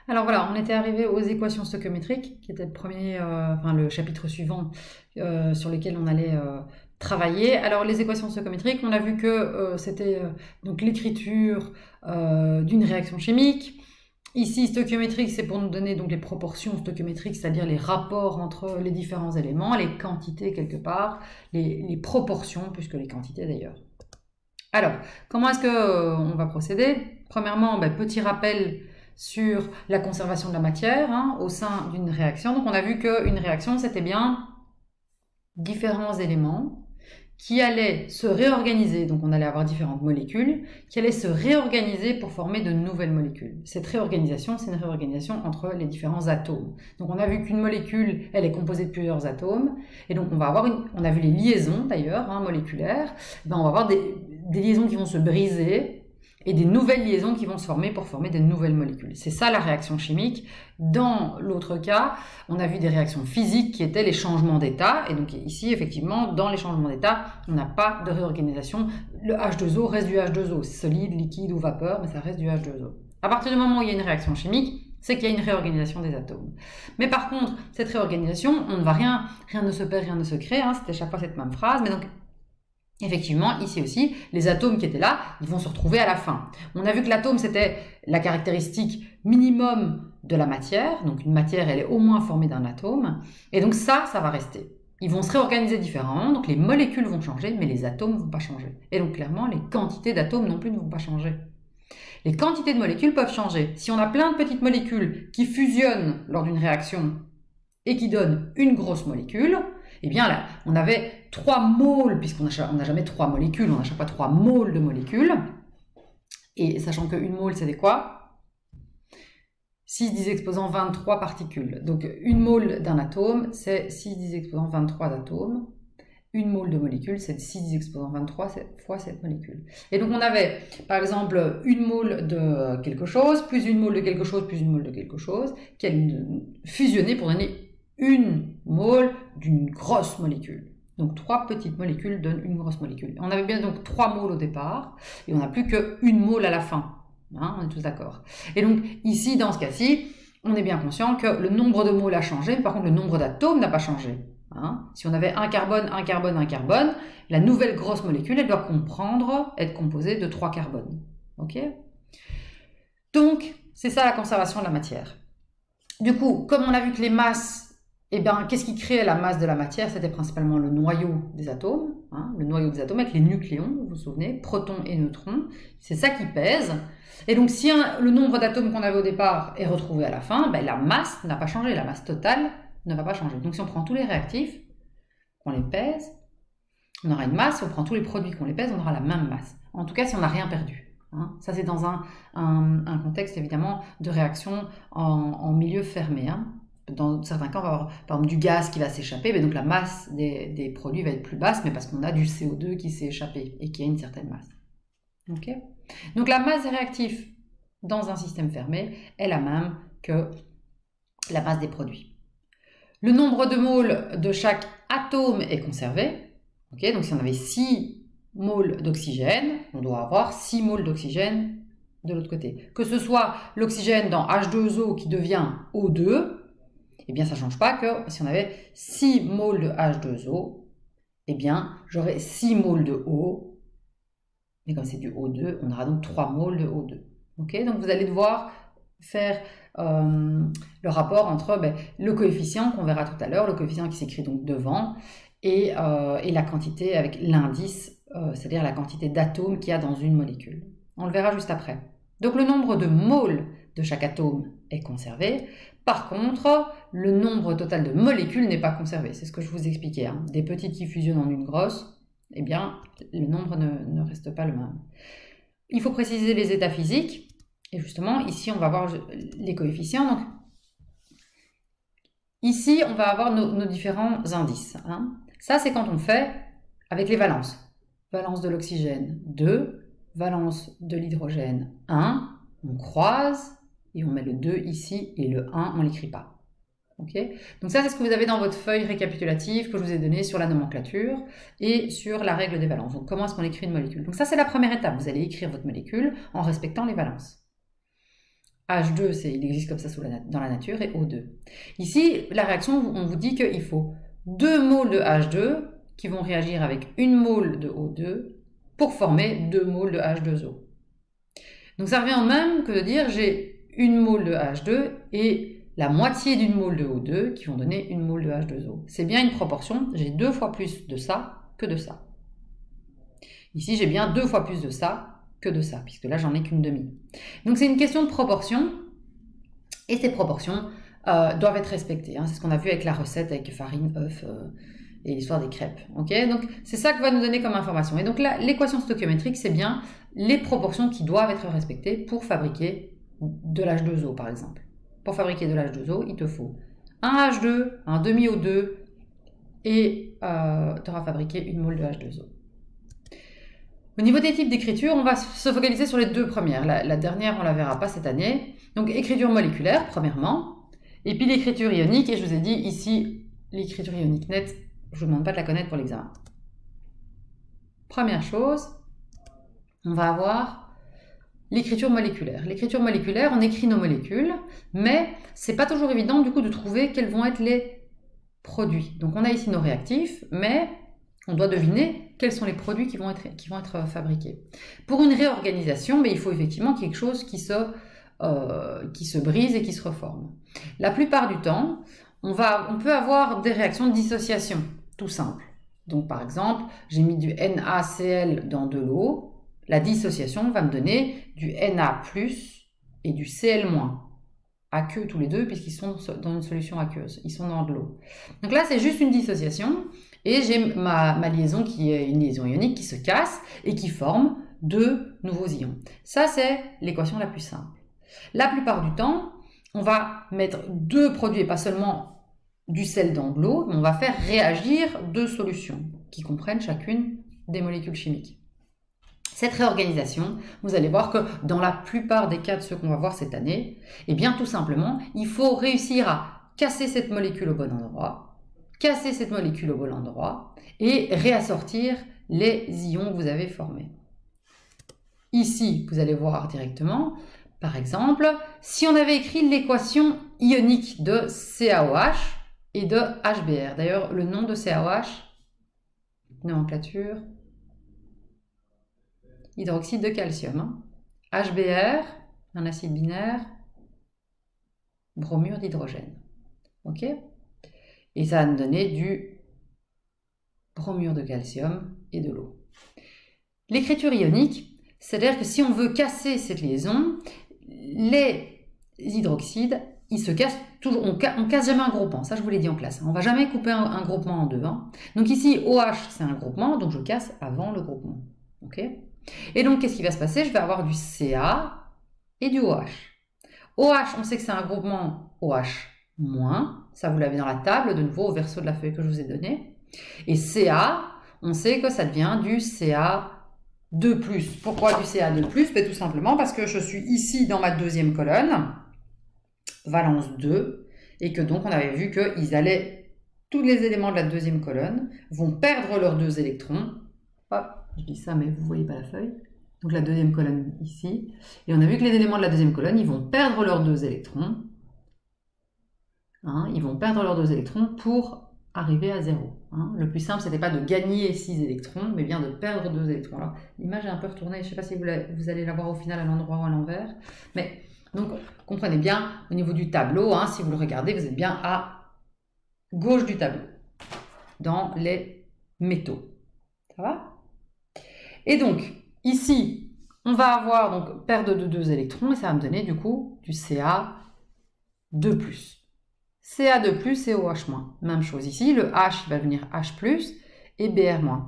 Alors voilà, on était arrivé aux équations stoichiométriques, qui était le premier, le chapitre suivant sur lequel on allait travailler. Alors les équations stoichiométriques, on a vu que c'était donc l'écriture d'une réaction chimique. Ici, stoichiométrique, c'est pour nous donner donc les proportions stoichiométriques, c'est-à-dire les rapports entre les différents éléments, les quantités quelque part, les proportions, plus que les quantités d'ailleurs. Alors, comment est-ce qu'on va procéder? Premièrement, petit rappel sur la conservation de la matière au sein d'une réaction. Donc on a vu qu'une réaction, c'était bien différents éléments qui allaient se réorganiser, donc on allait avoir différentes molécules, qui allaient se réorganiser pour former de nouvelles molécules. Cette réorganisation, c'est une réorganisation entre les différents atomes. Donc on a vu qu'une molécule, elle est composée de plusieurs atomes, et donc on va avoir on a vu les liaisons d'ailleurs, moléculaires, on va avoir des liaisons qui vont se briser, et des nouvelles liaisons qui vont se former pour former de nouvelles molécules. C'est ça la réaction chimique. Dans l'autre cas, on a vu des réactions physiques qui étaient les changements d'état. Et donc ici, effectivement, dans les changements d'état, on n'a pas de réorganisation. Le H2O reste du H2O, solide, liquide ou vapeur, mais ça reste du H2O. À partir du moment où il y a une réaction chimique, c'est qu'il y a une réorganisation des atomes. Mais par contre, cette réorganisation, on ne va rien ne se perd, rien ne se crée. C'était chaque fois cette même phrase, mais donc effectivement, ici aussi, les atomes qui étaient là, ils vont se retrouver à la fin. On a vu que l'atome, c'était la caractéristique minimum de la matière. Donc une matière, elle est au moins formée d'un atome. Et donc ça va rester. Ils vont se réorganiser différemment, donc les molécules vont changer, mais les atomes ne vont pas changer. Et donc clairement, les quantités d'atomes non plus ne vont pas changer. Les quantités de molécules peuvent changer. Si on a plein de petites molécules qui fusionnent lors d'une réaction et qui donnent une grosse molécule, eh bien là, on avait 3 moles, puisqu'on n'a jamais 3 molécules, on a chaque fois 3 moles de molécules. Et sachant qu'une mole, c'était quoi? 6 10 exposant 23 particules. Donc une mole d'un atome, c'est 6 10 exposant 23 atomes. Une mole de molécule, c'est 6 10 exposant 23 fois cette molécule. Et donc on avait, par exemple, une mole de quelque chose, plus une mole de quelque chose, plus une mole de quelque chose, qui allaient fusionner pour donner une mole d'une grosse molécule. Donc 3 petites molécules donnent une grosse molécule. On avait bien donc 3 moles au départ, et on n'a plus qu'une mole à la fin. On est tous d'accord. Et donc ici, dans ce cas-ci, on est bien conscient que le nombre de moles a changé, mais par contre le nombre d'atomes n'a pas changé. Si on avait un carbone, un carbone, un carbone, la nouvelle grosse molécule, elle doit être composée de 3 carbones. Ok? Donc, c'est ça la conservation de la matière. Du coup, comme on a vu que les masses, qu'est-ce qui créait la masse de la matière? C'était principalement le noyau des atomes, le noyau des atomes avec les nucléons, vous vous souvenez, protons et neutrons, c'est ça qui pèse. Et donc, si le nombre d'atomes qu'on avait au départ est retrouvé à la fin, la masse n'a pas changé, la masse totale ne va pas changer. Donc si on prend tous les réactifs, qu'on les pèse, on aura une masse. Si on prend tous les produits qu'on les pèse, on aura la même masse. En tout cas, si on n'a rien perdu. Ça, c'est dans un contexte, évidemment, de réaction en milieu fermé. Dans certains cas, on va avoir, par exemple, du gaz qui va s'échapper. Mais donc la masse des produits va être plus basse, mais parce qu'on a du CO2 qui s'est échappé et qui a une certaine masse. Okay. Donc la masse des réactifs dans un système fermé est la même que la masse des produits. Le nombre de moles de chaque atome est conservé. Okay, donc si on avait 6 moles d'oxygène, on doit avoir 6 moles d'oxygène de l'autre côté. Que ce soit l'oxygène dans H2O qui devient O2, ça ne change pas que si on avait 6 moles de H2O, j'aurais 6 moles de O, mais comme c'est du O2, on aura donc 3 moles de O2. Okay, donc vous allez devoir faire le rapport entre le coefficient qu'on verra tout à l'heure, le coefficient qui s'écrit donc devant, et la quantité avec l'indice, c'est-à-dire la quantité d'atomes qu'il y a dans une molécule. On le verra juste après. Donc le nombre de moles de chaque atome est conservé. Par contre, le nombre total de molécules n'est pas conservé. C'est ce que je vous expliquais. Des petites qui fusionnent en une grosse, le nombre ne reste pas le même. Il faut préciser les états physiques. Et justement, ici, on va voir les coefficients. Donc, ici, on va avoir nos différents indices. Ça, c'est quand on fait avec les valences. Valence de l'oxygène 2, valence de l'hydrogène 1. On croise et on met le 2 ici et le 1, on ne l'écrit pas. Okay, donc ça, c'est ce que vous avez dans votre feuille récapitulative que je vous ai donnée sur la nomenclature et sur la règle des valences. Donc, comment est-ce qu'on écrit une molécule? Donc ça, c'est la première étape. Vous allez écrire votre molécule en respectant les valences. H2, il existe comme ça dans la nature, et O2. Ici, la réaction, on vous dit qu'il faut 2 moles de H2 qui vont réagir avec 1 mole de O2 pour former 2 moles de H2O. Donc ça revient au même que de dire j'ai 1 mole de H2 et la moitié d'une mole de O2 qui vont donner 1 mole de H2O. C'est bien une proportion, j'ai 2 fois plus de ça que de ça. Ici, j'ai bien 2 fois plus de ça que de ça, puisque là, j'en ai qu'une demi. Donc, c'est une question de proportion, et ces proportions doivent être respectées. Hein. C'est ce qu'on a vu avec la recette, avec farine, œuf et l'histoire des crêpes. Okay, donc, c'est ça que va nous donner comme information. Et donc là, l'équation stoichiométrique, c'est bien les proportions qui doivent être respectées pour fabriquer de l'H2O, par exemple. Pour fabriquer de l'H2O, il te faut un H2, un demi-O2, et tu auras fabriqué 1 mole de H2O. Au niveau des types d'écriture, on va se focaliser sur les 2 premières. La dernière, on ne la verra pas cette année. Donc, écriture moléculaire, premièrement. Et puis l'écriture ionique. Et je vous ai dit ici, l'écriture ionique nette, je ne vous demande pas de la connaître pour l'examen. Première chose, on va avoir l'écriture moléculaire. L'écriture moléculaire, on écrit nos molécules, mais ce n'est pas toujours évident du coup de trouver quels vont être les produits. Donc, on a ici nos réactifs, mais on doit deviner quels sont les produits qui vont être fabriqués. Pour une réorganisation, mais il faut effectivement quelque chose qui se brise et qui se reforme. La plupart du temps, on peut avoir des réactions de dissociation, tout simple. Donc par exemple, j'ai mis du NaCl dans de l'eau, la dissociation va me donner du Na+, et du Cl-, aqueux tous les deux, puisqu'ils sont dans une solution aqueuse, ils sont dans de l'eau. Donc là, c'est juste une dissociation, et j'ai ma liaison qui est une liaison ionique qui se casse et qui forme 2 nouveaux ions. Ça, c'est l'équation la plus simple. La plupart du temps, on va mettre 2 produits, et pas seulement du sel dans de l'eau, mais on va faire réagir 2 solutions qui comprennent chacune des molécules chimiques. Cette réorganisation, vous allez voir que dans la plupart des cas de ceux qu'on va voir cette année, eh bien tout simplement, il faut réussir à casser cette molécule au bon endroit, casser cette molécule au bon endroit et réassortir les ions que vous avez formés. Ici, vous allez voir directement, par exemple, si on avait écrit l'équation ionique de CaOH et de HBr. D'ailleurs, le nom de CaOH, nomenclature, hydroxyde de calcium. HBr, un acide binaire, bromure d'hydrogène. Ok ? Et ça va nous donner du bromure de calcium et de l'eau. L'écriture ionique, c'est-à-dire que si on veut casser cette liaison, les hydroxydes, ils se cassent toujours, on casse jamais un groupement, ça je vous l'ai dit en classe, on ne va jamais couper un groupement en deux. Hein. Donc ici, OH c'est un groupement, donc je casse avant le groupement. Okay, et donc qu'est-ce qui va se passer? Je vais avoir du Ca et du OH. OH, on sait que c'est un groupement OH-, ça vous l'avez dans la table, de nouveau au verso de la feuille que je vous ai donnée. Et Ca, on sait que ça devient du Ca2+. Pourquoi du Ca2+? Ben, tout simplement parce que je suis ici dans ma deuxième colonne, valence 2, et que donc on avait vu que tous les éléments de la deuxième colonne vont perdre leurs 2 électrons. Hop, je dis ça mais vous ne voyez pas la feuille. Donc la deuxième colonne ici. Et on a vu que les éléments de la deuxième colonne, ils vont perdre leurs 2 électrons. Hein, ils vont perdre leurs 2 électrons pour arriver à 0. Hein. Le plus simple, ce n'était pas de gagner 6 électrons, mais bien de perdre 2 électrons. Alors, l'image est un peu retournée, je ne sais pas si vous allez la voir au final à l'endroit ou à l'envers. Mais, donc, comprenez bien, au niveau du tableau, hein, si vous le regardez, vous êtes bien à gauche du tableau, dans les métaux. Ça va? Et donc, ici, on va avoir donc perte de 2 électrons, et ça va me donner du coup du Ca2+. Ca2+, et OH-. Même chose ici, le H il va devenir H+, et Br-.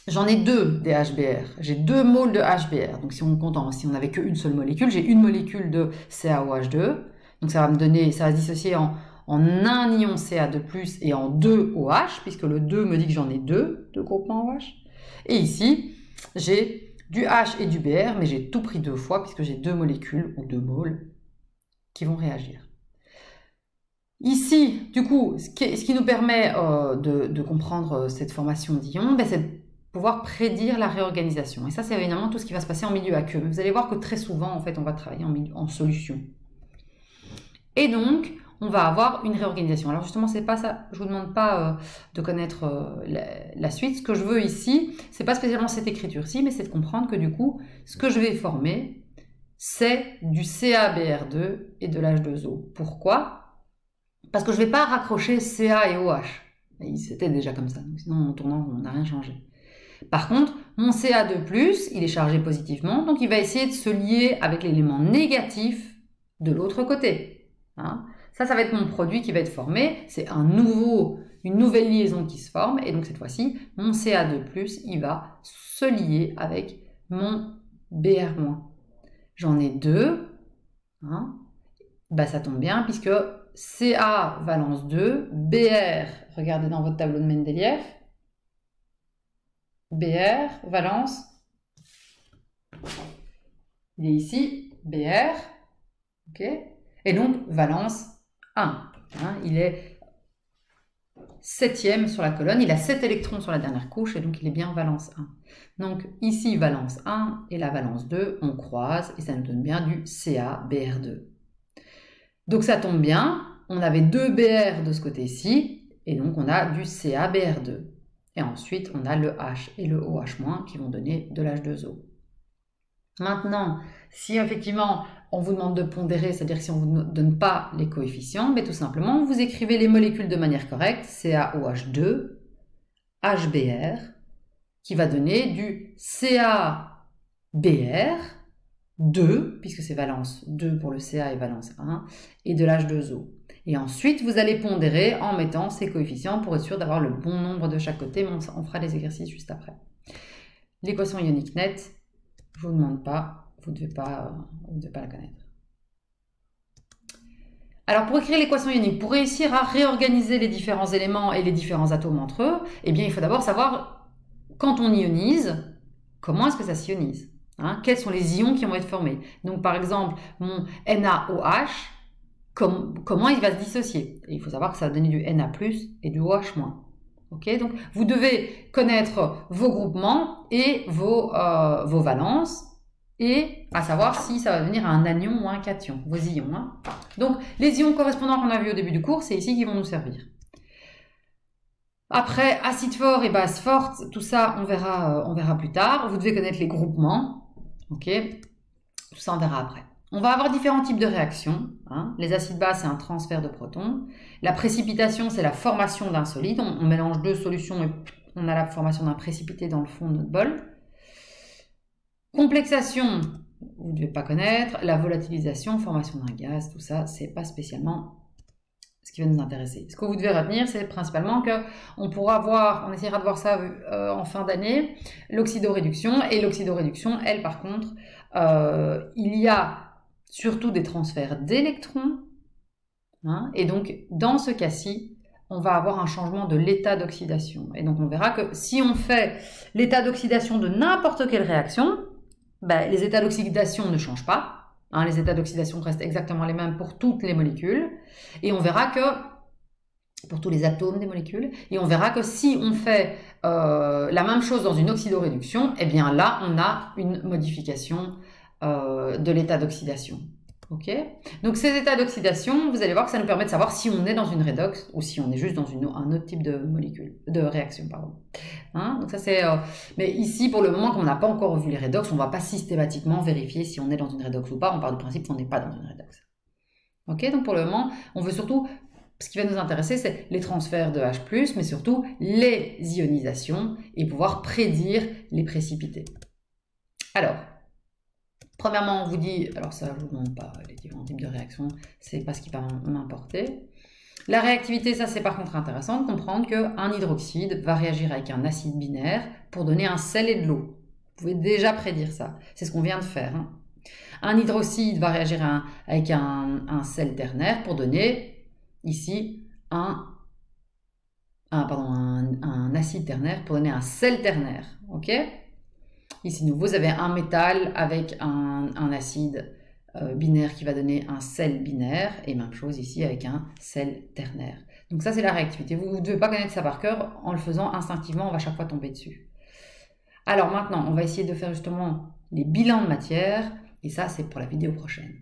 J'en ai 2 des HBr, j'ai 2 moles de HBr, donc si on n'avait qu'une seule molécule, j'ai une molécule de CaOH2, donc ça va me donner, ça va se dissocier en un ion Ca2+, et en 2 OH, puisque le 2 me dit que j'en ai 2 de groupements OH, et ici, j'ai du H et du Br, mais j'ai tout pris 2 fois, puisque j'ai 2 molécules, ou 2 moles, qui vont réagir. Ici, du coup, ce qui nous permet de comprendre cette formation d'ions, ben, c'est pouvoir prédire la réorganisation. Et ça, c'est évidemment tout ce qui va se passer en milieu aqueux. Mais vous allez voir que très souvent, en fait, on va travailler en solution. Et donc, on va avoir une réorganisation. Alors justement, c'est pas ça. Je vous demande pas de connaître la suite. Ce que je veux ici, c'est pas spécialement cette écriture-ci, mais c'est de comprendre que du coup, ce que je vais former, c'est du CaBr2 et de l'H2O. Pourquoi? Parce que je vais pas raccrocher Ca et OH. C'était déjà comme ça. Sinon, en tournant, on n'a rien changé. Par contre, mon Ca2+, il est chargé positivement, donc il va essayer de se lier avec l'élément négatif de l'autre côté. Hein? Ça va être mon produit qui va être formé. C'est une nouvelle liaison qui se forme. Et donc cette fois-ci, mon Ca2+, il va se lier avec mon Br-. J'en ai deux. Hein? Bah, ça tombe bien puisque Ca valence 2, Br, regardez dans votre tableau de Mendeleïev, Br valence, il est ici, Br, ok, et donc valence 1. Hein, il est 7e sur la colonne, il a 7 électrons sur la dernière couche, et donc il est bien valence 1. Donc ici, valence 1 et la valence 2, on croise, et ça nous donne bien du CaBr2. Donc ça tombe bien, on avait 2 Br de ce côté-ci, et donc on a du CaBr2. Et ensuite, on a le H et le OH- qui vont donner de l'H2O. Maintenant, si effectivement on vous demande de pondérer, c'est-à-dire si on ne vous donne pas les coefficients, mais tout simplement, vous écrivez les molécules de manière correcte, CaOH2, HBr, qui va donner du CaBr, 2, puisque c'est valence 2 pour le Ca et valence 1, et de l'H2O. Et ensuite, vous allez pondérer en mettant ces coefficients pour être sûr d'avoir le bon nombre de chaque côté, mais on fera les exercices juste après. L'équation ionique nette, je ne vous demande pas, vous ne devez pas la connaître. Alors pour écrire l'équation ionique, pour réussir à réorganiser les différents éléments et les différents atomes entre eux, eh bien il faut d'abord savoir, quand on ionise, comment est-ce que ça s'ionise, hein? Quels sont les ions qui vont être formés. Donc par exemple, mon NaOH, comment il va se dissocier. Et il faut savoir que ça va donner du Na+, et du OH-. Okay, donc vous devez connaître vos groupements et vos valences, et à savoir si ça va devenir un anion ou un cation, vos ions. Hein. Donc les ions correspondants qu'on a vus au début du cours, c'est ici qui vont nous servir. Après, acide fort et base forte, tout ça on verra plus tard. Vous devez connaître les groupements, ok, tout ça on verra après. On va avoir différents types de réactions. Hein. Les acides bas, c'est un transfert de protons. La précipitation, c'est la formation d'un solide. On mélange deux solutions et on a la formation d'un précipité dans le fond de notre bol. Complexation, vous ne devez pas connaître. La volatilisation, formation d'un gaz, tout ça, c'est pas spécialement ce qui va nous intéresser. Ce que vous devez retenir, c'est principalement qu'on pourra voir, on essaiera de voir ça en fin d'année, l'oxydoréduction. Et l'oxydoréduction, elle, par contre, il y a surtout des transferts d'électrons. Hein, et donc, dans ce cas-ci, on va avoir un changement de l'état d'oxydation. Et donc, on verra que si on fait l'état d'oxydation de n'importe quelle réaction, ben, les états d'oxydation ne changent pas. Hein, les états d'oxydation restent exactement les mêmes pour toutes les molécules. Et on verra que, pour tous les atomes des molécules, et on verra que si on fait la même chose dans une oxydoréduction, eh bien là, on a une modification de l'état d'oxydation. Okay, donc ces états d'oxydation, vous allez voir que ça nous permet de savoir si on est dans une redox ou si on est juste dans un autre type de réaction. Pardon. Hein, donc ça c'est, mais ici, pour le moment, comme on n'a pas encore vu les redox, on ne va pas systématiquement vérifier si on est dans une redox ou pas. On part du principe qu'on n'est pas dans une redox. Ok, donc pour le moment, on veut surtout, ce qui va nous intéresser, c'est les transferts de H+, mais surtout les ionisations et pouvoir prédire les précipités. Alors, premièrement, on vous dit, alors ça, je ne vous demande pas les différents types de réactions, c'est pas ce qui va m'importer. La réactivité, ça c'est par contre intéressant de comprendre qu'un hydroxyde va réagir avec un acide binaire pour donner un sel et de l'eau. Vous pouvez déjà prédire ça, c'est ce qu'on vient de faire. Hein. Un hydroxyde va réagir avec un sel ternaire pour donner ici un acide ternaire pour donner un sel ternaire. Ok ? Ici, vous avez un métal avec un acide binaire qui va donner un sel binaire, et même chose ici avec un sel ternaire. Donc ça, c'est la réactivité. Vous ne devez pas connaître ça par cœur, en le faisant instinctivement, on va chaque fois tomber dessus. Alors maintenant, on va essayer de faire justement les bilans de matière, et ça, c'est pour la vidéo prochaine.